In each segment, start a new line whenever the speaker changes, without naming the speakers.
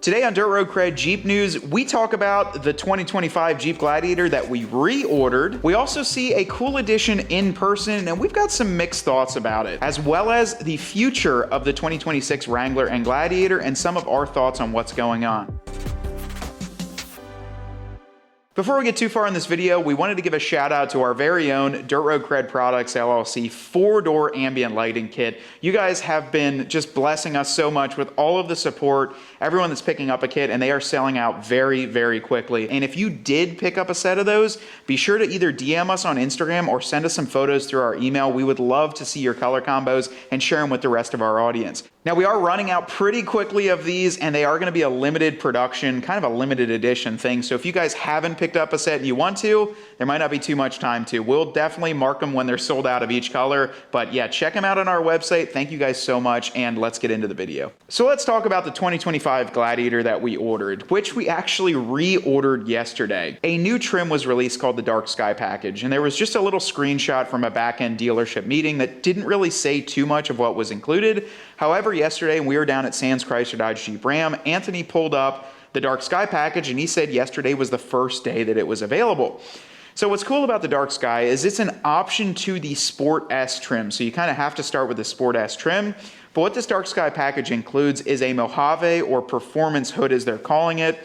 Today on Dirt Road Cred Jeep News, we talk about the 2025 Jeep Gladiator that we reordered. We also see a cool edition in person, and we've got some mixed thoughts about it, as well as the future of the 2026 Wrangler and Gladiator and some of our thoughts on what's going on. Before we get too far in this video, we wanted to give a shout out to our very own Dirt Road Cred Products LLC 4-door ambient lighting kit. You guys have been just blessing us so much with all of the support, everyone that's picking up a kit, and they are selling out very, very quickly. And if you did pick up a set of those, be sure to either DM us on Instagram or send us some photos through our email. We would love to see your color combos and share them with the rest of our audience. Now, we are running out pretty quickly of these, and they are going to be a limited production, kind of a limited edition thing. So if you guys haven't picked up a set and you want to, there might not be too much time to. We'll definitely mark them when they're sold out of each color. But yeah, check them out on our website. Thank you guys so much, and let's get into the video. So let's talk about the 2025 Gladiator that we ordered, which we actually reordered yesterday. A new trim was released called the Dark Sky Package, and there was just a little screenshot from a back-end dealership meeting that didn't really say too much of what was included. However, yesterday when we were down at Sands Chrysler Dodge Jeep Ram, Anthony pulled up the Dark Sky Package, and he said yesterday was the first day that it was available. So what's cool about the Dark Sky is it's an option to the Sport S trim. So you kind of have to start with the Sport S trim. But what this Dark Sky Package includes is a Mojave or performance hood, as they're calling it,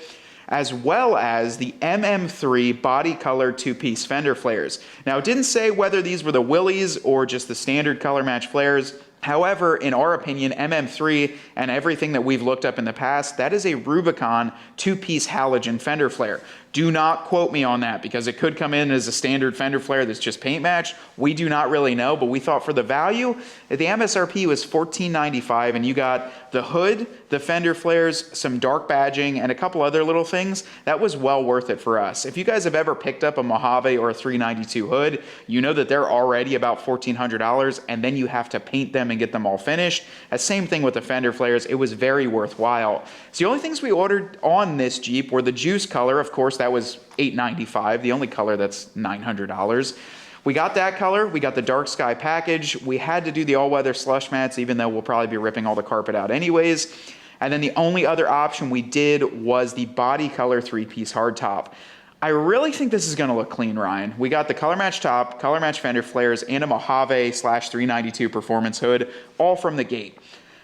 as well as the MM3 body color two-piece fender flares. Now, it didn't say whether these were the Willys or just the standard color match flares. However, in our opinion, MM3 and everything that we've looked up in the past, that is a Rubicon two-piece halogen fender flare. Do not quote me on that, because it could come in as a standard fender flare that's just paint matched. We do not really know, but we thought for the value, the MSRP was $14.95, and you got the hood, the fender flares, some dark badging, and a couple other little things. That was well worth it for us. If you guys have ever picked up a Mojave or a 392 hood, you know that they're already about $1,400, and then you have to paint them and get them all finished. Same thing with the fender flares. It was very worthwhile. So the only things we ordered on this Jeep were the juice color. Of course, that was $895, the only color that's $900. We got that color. We got the Dark Sky Package. We had to do the all-weather slush mats, even though we'll probably be ripping all the carpet out anyways. And then the only other option we did was the body color three-piece hardtop. I really think this is going to look clean, Ryan. We got the color match top, color match fender flares, and a Mojave/392 performance hood, all from the gate.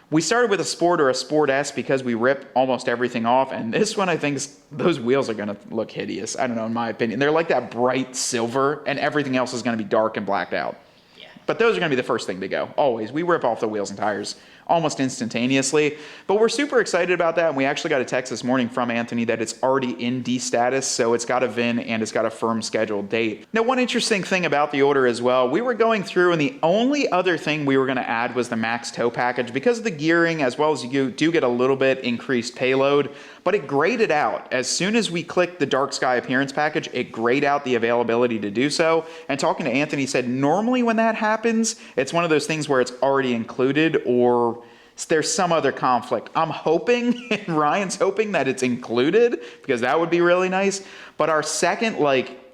We started with a Sport or a Sport S because we rip almost everything off, and this one, I think those wheels are going to look hideous. I don't know, in my opinion. They're like that bright silver, and everything else is going to be dark and blacked out. Yeah. But those are going to be the first thing to go, always. We rip off the wheels and tires almost instantaneously, but we're super excited about that, and we actually got a text this morning from Anthony that it's already in D status, so it's got a VIN and it's got a firm scheduled date. Now, one interesting thing about the order as well, we were going through, and the only other thing we were going to add was the max tow package, because of the gearing, as well as you do get a little bit increased payload, but it graded out. As soon as we clicked the Dark Sky appearance package, it grayed out the availability to do so. And talking to Anthony, said normally when that happens, it's one of those things where it's already included or there's some other conflict. I'm hoping, and Ryan's hoping, that it's included, because that would be really nice. But our second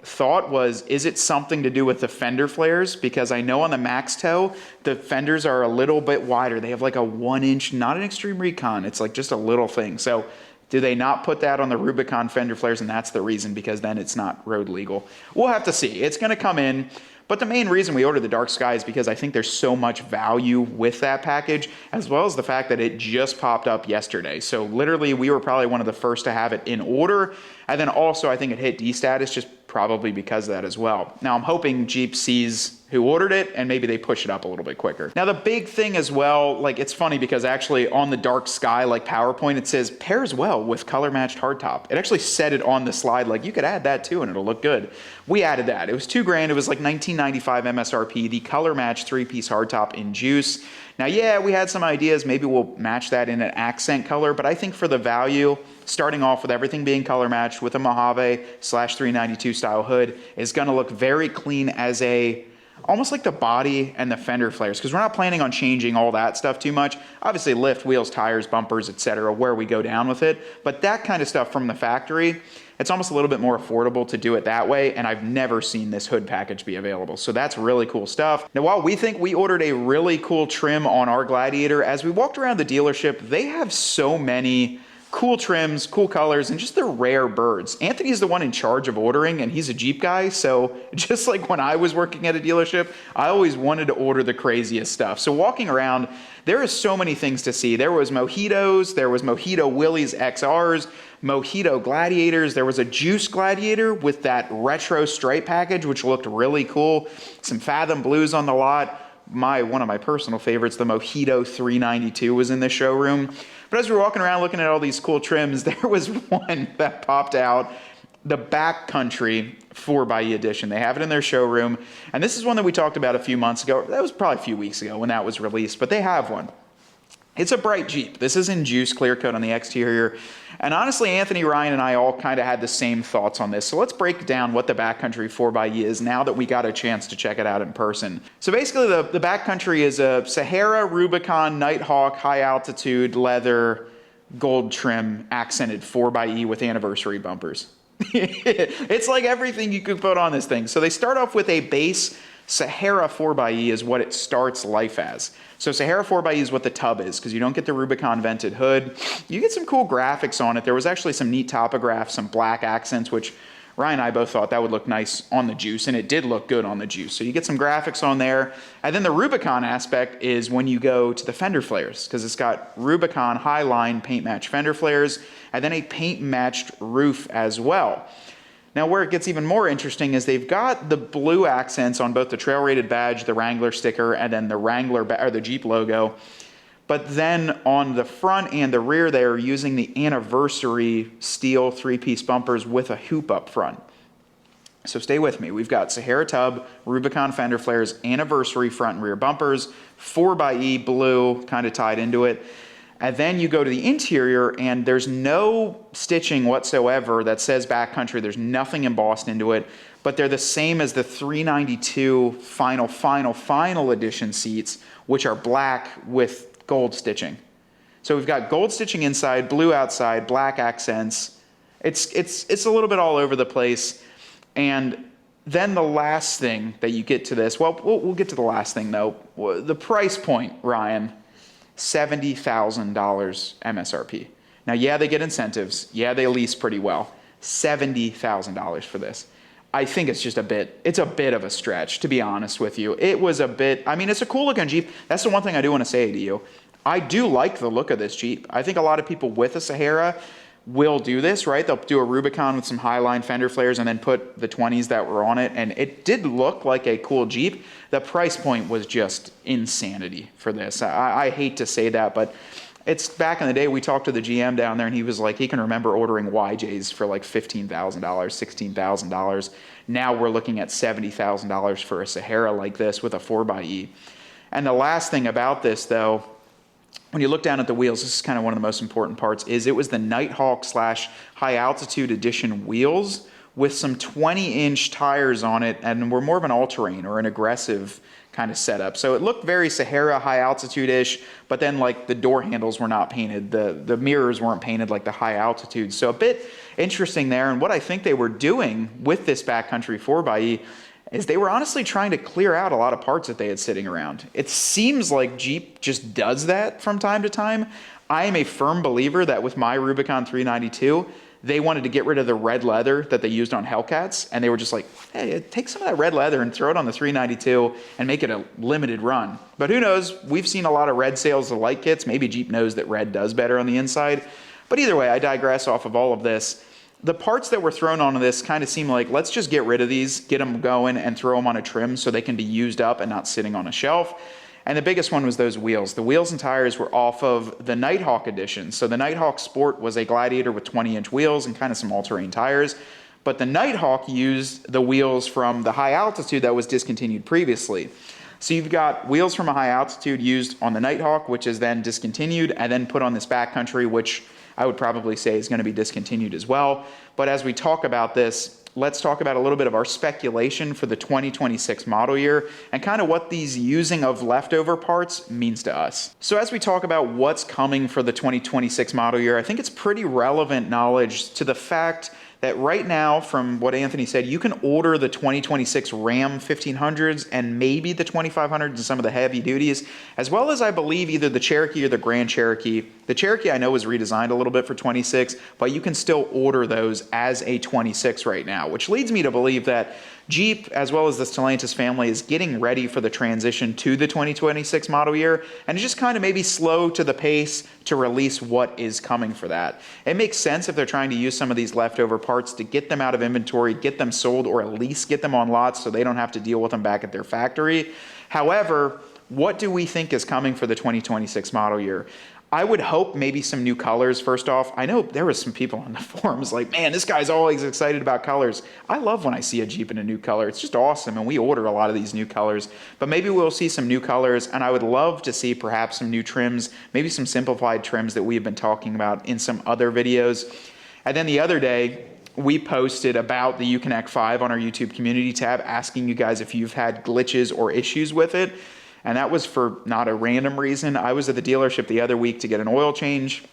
thought was, is it something to do with the fender flares? Because I know on the max tow, the fenders are a little bit wider. They have like a 1-inch, not an Extreme Recon. It's like just a little thing. So do they not put that on the Rubicon fender flares, and that's the reason, because then it's not road legal? We'll have to see. It's going to come in. But the main reason we ordered the Dark Sky is because I think there's so much value with that package, as well as the fact that it just popped up yesterday. So literally, we were probably one of the first to have it in order. And then also, I think it hit D status just probably because of that as well. Now, I'm hoping Jeep sees who ordered it, and maybe they push it up a little bit quicker. Now, the big thing as well, it's funny because actually on the Dark Sky, PowerPoint, it says pairs well with color matched hardtop. It actually said it on the slide, you could add that too and it'll look good. We added that. It was $2,000. It was like $19.95 MSRP, the color matched three-piece hardtop in juice. Now, yeah, we had some ideas. Maybe we'll match that in an accent color, but I think for the value, starting off with everything being color matched with a Mojave/392 style hood is going to look very clean as almost like the body and the fender flares, because we're not planning on changing all that stuff too much. Obviously, lift, wheels, tires, bumpers, etc., where we go down with it. But that kind of stuff from the factory, it's almost a little bit more affordable to do it that way, and I've never seen this hood package be available. So that's really cool stuff. Now, while we think we ordered a really cool trim on our Gladiator, as we walked around the dealership, they have so many cool trims, cool colors, and just the rare birds. Anthony's the one in charge of ordering, and he's a Jeep guy, so just like when I was working at a dealership, I always wanted to order the craziest stuff. So walking around, there is so many things to see. There was Mojitos, there was Mojito Willys XRs, Mojito Gladiators, there was a Juice Gladiator with that retro stripe package, which looked really cool. Some Fathom Blues on the lot. One of my personal favorites, the Mojito 392, was in the showroom. But as we were walking around looking at all these cool trims, there was one that popped out, the Backcountry 4xe edition. They have it in their showroom, and this is one that we talked about a few months ago. That was probably a few weeks ago when that was released, but they have one. It's a bright Jeep. This is in juice clear coat on the exterior. And honestly, Anthony, Ryan, and I all kind of had the same thoughts on this. So let's break down what the Backcountry 4xe is now that we got a chance to check it out in person. So basically, the Backcountry is a Sahara, Rubicon, Nighthawk, high altitude, leather, gold trim, accented 4xe with anniversary bumpers. It's like everything you could put on this thing. So they start off with a base Sahara 4xe is what it starts life as. So Sahara 4xe is what the tub is, because you don't get the Rubicon vented hood. You get some cool graphics on it. There was actually some neat topographs, some black accents, which Ryan and I both thought that would look nice on the Juice, and it did look good on the Juice. So you get some graphics on there. And then the Rubicon aspect is when you go to the fender flares, because it's got Rubicon Highline paint match fender flares, and then a paint matched roof as well. Now, where it gets even more interesting is they've got the blue accents on both the trail rated badge, the Wrangler sticker, and then the Wrangler or the Jeep logo. But then on the front and the rear, they are using the anniversary steel 3-piece bumpers with a hoop up front. So stay with me. We've got Sahara tub, Rubicon fender flares, anniversary front and rear bumpers, 4xe blue kind of tied into it. And then you go to the interior, and there's no stitching whatsoever that says Backcountry. There's nothing embossed into it, but they're the same as the 392 final edition seats, which are black with gold stitching. So we've got gold stitching inside, blue outside, black accents. It's a little bit all over the place. And then the last thing that you get to this, well, we'll get to the last thing though. The price point, Ryan. $70,000 MSRP. Now, yeah, they get incentives. Yeah, they lease pretty well. $70,000 for this. I think it's just it's a bit of a stretch, to be honest with you. It was a bit, I mean, it's a cool looking Jeep. That's the one thing I do want to say to you. I do like the look of this Jeep. I think a lot of people with a Sahara will do this, right? They'll do a Rubicon with some Highline fender flares and then put the 20s that were on it. And it did look like a cool Jeep. The price point was just insanity for this. I hate to say that, but it's back in the day, we talked to the GM down there and he was like, he can remember ordering YJs for like $15,000, $16,000. Now we're looking at $70,000 for a Sahara like this with a 4xe. And the last thing about this though, when you look down at the wheels, this is kind of one of the most important parts, is it was the Nighthawk / high altitude edition wheels with some 20-inch tires on it, and were more of an all-terrain or an aggressive kind of setup. So it looked very Sahara high altitude-ish, but then like the door handles were not painted, the mirrors weren't painted like the high altitude. So a bit interesting there, and what I think they were doing with this Backcountry 4xe is they were honestly trying to clear out a lot of parts that they had sitting around. It seems like Jeep just does that from time to time. I am a firm believer that with my Rubicon 392, they wanted to get rid of the red leather that they used on Hellcats, and they were just like, hey, take some of that red leather and throw it on the 392 and make it a limited run. But who knows? We've seen a lot of red sales of light kits. Maybe Jeep knows that red does better on the inside. But either way, I digress off of all of this. The parts that were thrown onto this kind of seem like, let's just get rid of these, get them going, and throw them on a trim so they can be used up and not sitting on a shelf. And the biggest one was those wheels. The wheels and tires were off of the Nighthawk edition. So the Nighthawk Sport was a Gladiator with 20-inch wheels and kind of some all-terrain tires. But the Nighthawk used the wheels from the high altitude that was discontinued previously. So you've got wheels from a high altitude used on the Nighthawk, which is then discontinued, and then put on this Backcountry, which I would probably say is going to be discontinued as well. But as we talk about this, let's talk about a little bit of our speculation for the 2026 model year and kind of what these using of leftover parts means to us. So as we talk about what's coming for the 2026 model year, I think it's pretty relevant knowledge to the fact that right now, from what Anthony said, you can order the 2026 Ram 1500s and maybe the 2500s and some of the heavy duties, as well as I believe either the Cherokee or the Grand Cherokee. The Cherokee I know was redesigned a little bit for 26, but you can still order those as a 26 right now, which leads me to believe that Jeep, as well as the Stellantis family, is getting ready for the transition to the 2026 model year, and it's just kind of maybe slow to the pace to release what is coming for that. It makes sense if they're trying to use some of these leftover parts to get them out of inventory, get them sold, or at least get them on lots so they don't have to deal with them back at their factory. However, what do we think is coming for the 2026 model year? I would hope maybe some new colors. First off, I know there was some people on the forums like, man, this guy's always excited about colors. I love when I see a Jeep in a new color. It's just awesome, and we order a lot of these new colors. But maybe we'll see some new colors, and I would love to see perhaps some new trims, maybe some simplified trims that we've been talking about in some other videos. And then the other day, we posted about the Uconnect 5 on our YouTube community tab, asking you guys if you've had glitches or issues with it. And that was for not a random reason. I was at the dealership the other week to get an oil change,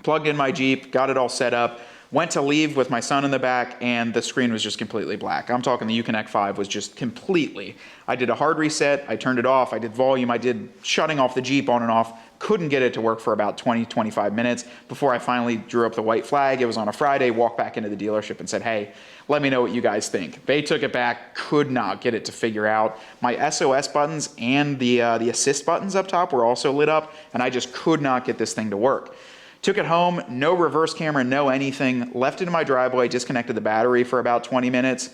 plugged in my Jeep, got it all set up, went to leave with my son in the back, and the screen was just completely black. I'm talking the Uconnect 5 was just completely. I did a hard reset, I turned it off, I did volume, I did shutting off the Jeep on and off, couldn't get it to work for about 20, 25 minutes before I finally drew up the white flag. It was on a Friday, walked back into the dealership and said, hey, let me know what you guys think. They took it back, could not get it to figure out. My SOS buttons and the assist buttons up top were also lit up, and I just could not get this thing to work. Took it home, no reverse camera, no anything, left it in my driveway, disconnected the battery for about 20 minutes.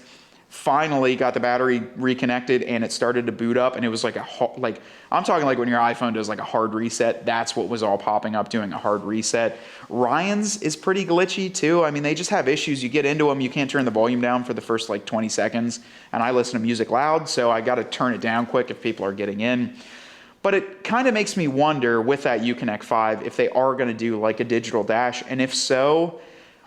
Finally got the battery reconnected and it started to boot up, and it was like I'm talking like when your iPhone does like a hard reset, that's what was all popping up doing a hard reset. Ryan's is pretty glitchy too. I mean, they just have issues. You get into them, you can't turn the volume down for the first like 20 seconds, and I listen to music loud, so I got to turn it down quick if people are getting in. But it kind of makes me wonder with that Uconnect 5 if they are going to do like a digital dash, and if so,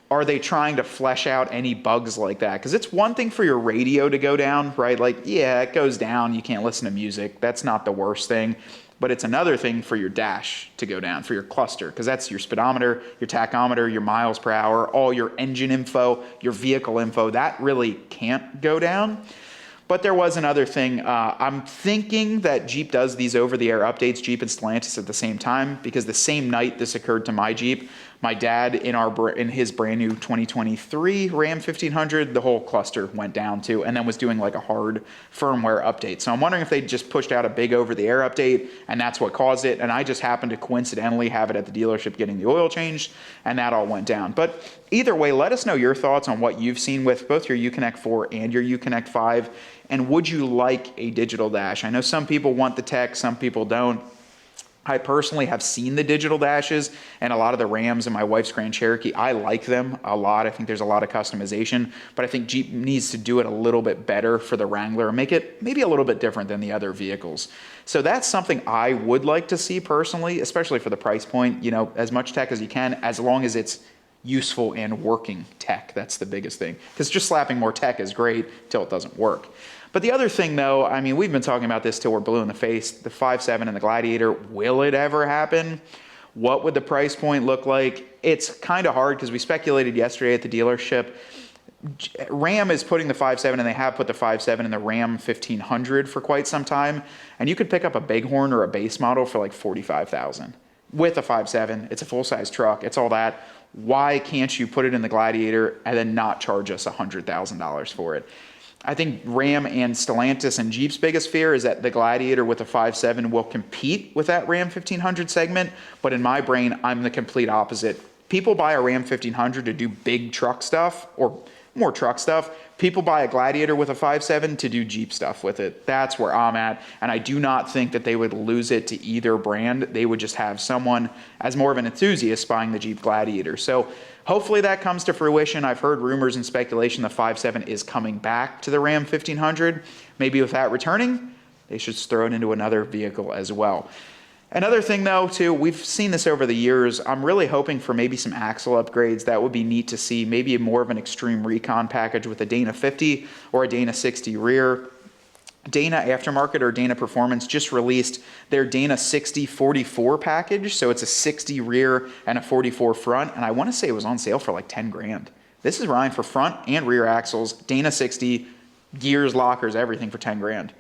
are they trying to flesh out any bugs like that? Because it's one thing for your radio to go down, right? Like, yeah, it goes down, you can't listen to music. That's not the worst thing. But it's another thing for your dash to go down, for your cluster, because that's your speedometer, your tachometer, your miles per hour, all your engine info, your vehicle info. That really can't go down. But there was another thing. I'm thinking that Jeep does these over-the-air updates, Jeep and Stellantis at the same time, because the same night this occurred to my Jeep, my dad in his brand new 2023 Ram 1500, the whole cluster went down too, and then was doing like a hard firmware update. So I'm wondering if they just pushed out a big over-the-air update, and that's what caused it. And I just happened to coincidentally have it at the dealership getting the oil changed, and that all went down. But either way, let us know your thoughts on what you've seen with both your Uconnect 4 and your Uconnect 5. And would you like a digital dash? I know some people want the tech, some people don't. I personally have seen the digital dashes and a lot of the Rams in my wife's Grand Cherokee. I like them a lot. I think there's a lot of customization, but I think Jeep needs to do it a little bit better for the Wrangler and make it maybe a little bit different than the other vehicles. So that's something I would like to see personally, especially for the price point. You know, as much tech as you can, as long as it's useful and working tech. That's the biggest thing, because just slapping more tech is great till it doesn't work. But the other thing though, I mean, we've been talking about this till we're blue in the face, the 5.7 and the Gladiator, will it ever happen? What would the price point look like? It's kind of hard because we speculated yesterday at the dealership. Ram is putting the 5.7, and they have put the 5.7 in the Ram 1500 for quite some time, and you could pick up a Bighorn or a base model for like $45,000 with a 5.7. It's a full-size truck. It's all that. Why can't you put it in the Gladiator and then not charge us $100,000 for it? I think Ram and Stellantis and Jeep's biggest fear is that the Gladiator with a 5.7 will compete with that Ram 1500 segment, but in my brain, I'm the complete opposite. People buy a Ram 1500 to do big truck stuff or more truck stuff. People buy a Gladiator with a 5.7 to do Jeep stuff with it. That's where I'm at, and I do not think that they would lose it to either brand. They would just have someone as more of an enthusiast buying the Jeep Gladiator. So hopefully that comes to fruition. I've heard rumors and speculation the 5.7 is coming back to the Ram 1500. Maybe with that returning, they should throw it into another vehicle as well. Another thing though too, we've seen this over the years. I'm really hoping for maybe some axle upgrades. That would be neat to see. Maybe more of an extreme recon package with a Dana 50 or a Dana 60 rear. Dana Aftermarket or Dana Performance just released their Dana 60 44 package. So it's a 60 rear and a 44 front. And I want to say it was on sale for like 10 grand. This is Ryan for front and rear axles, Dana 60, gears, lockers, everything for 10 grand.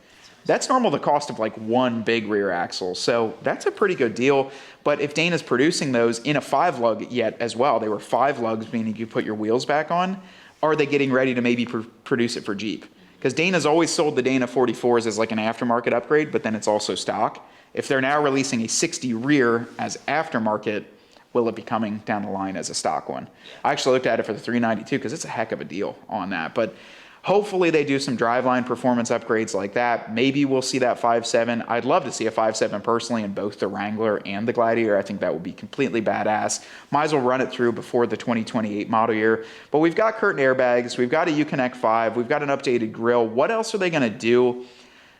That's normal the cost of like one big rear axle. So that's a pretty good deal. But if Dana's producing those in a 5-lug yet as well, they were 5 lugs, meaning you put your wheels back on, are they getting ready to maybe produce it for Jeep? Because Dana's always sold the Dana 44s as like an aftermarket upgrade, but then it's also stock. If they're now releasing a 60 rear as aftermarket, will it be coming down the line as a stock one? I actually looked at it for the 392 because it's a heck of a deal on that. But hopefully they do some driveline performance upgrades like that. Maybe we'll see that 5.7. I'd love to see a 5.7 personally in both the Wrangler and the Gladiator. I think that would be completely badass. Might as well run it through before the 2028 model year. But we've got curtain airbags. We've got a Uconnect 5. We've got an updated grille. What else are they going to do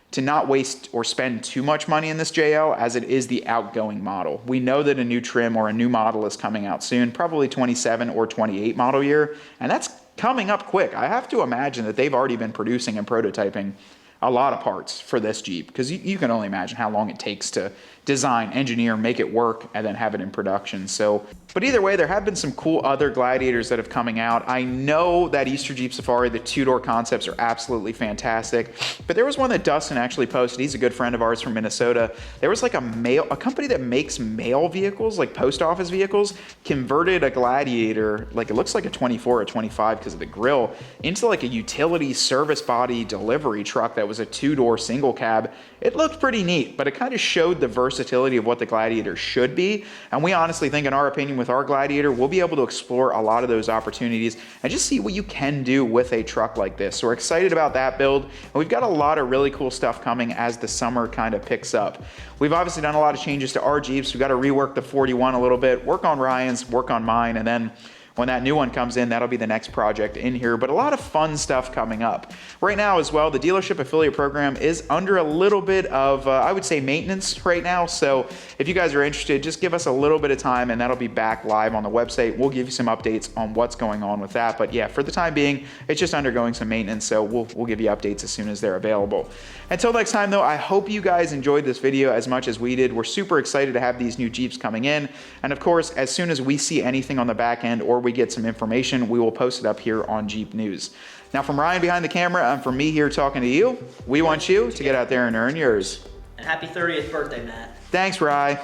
to not waste or spend too much money in this JL, as it is the outgoing model? We know that a new trim or a new model is coming out soon, probably 27 or 28 model year, and that's coming up quick. I have to imagine that they've already been producing and prototyping a lot of parts for this Jeep, because you can only imagine how long it takes to design, engineer, make it work, and then have it in production. So, but either way, there have been some cool other Gladiators that have coming out. I know that Easter Jeep Safari, the 2-door concepts are absolutely fantastic, but there was one that Dustin actually posted. He's a good friend of ours from Minnesota. There was like a company that makes mail vehicles, like post office vehicles, converted a Gladiator, like it looks like a 24 or 25 because of the grille, into like a utility service body delivery truck that was a 2-door single cab. It looked pretty neat, but it kind of showed the versatility of what the Gladiator should be. And we honestly think, in our opinion, with our Gladiator, we'll be able to explore a lot of those opportunities and just see what you can do with a truck like this. So we're excited about that build. And we've got a lot of really cool stuff coming as the summer kind of picks up. We've obviously done a lot of changes to our Jeeps. We've got to rework the 41 a little bit, work on Ryan's, work on mine, and then when that new one comes in, that'll be the next project in here, but a lot of fun stuff coming up. Right now as well, the dealership affiliate program is under a little bit of, I would say, maintenance right now. So if you guys are interested, just give us a little bit of time and that'll be back live on the website. We'll give you some updates on what's going on with that. But yeah, for the time being, it's just undergoing some maintenance. So we'll give you updates as soon as they're available. Until next time though, I hope you guys enjoyed this video as much as we did. We're super excited to have these new Jeeps coming in. And of course, as soon as we see anything on the back end or we get some information, we will post it up here on Jeep News. Now, from Ryan behind the camera and from me here talking to you, we want you to get out there and earn yours.
And happy 30th birthday, Matt.
Thanks, Rye.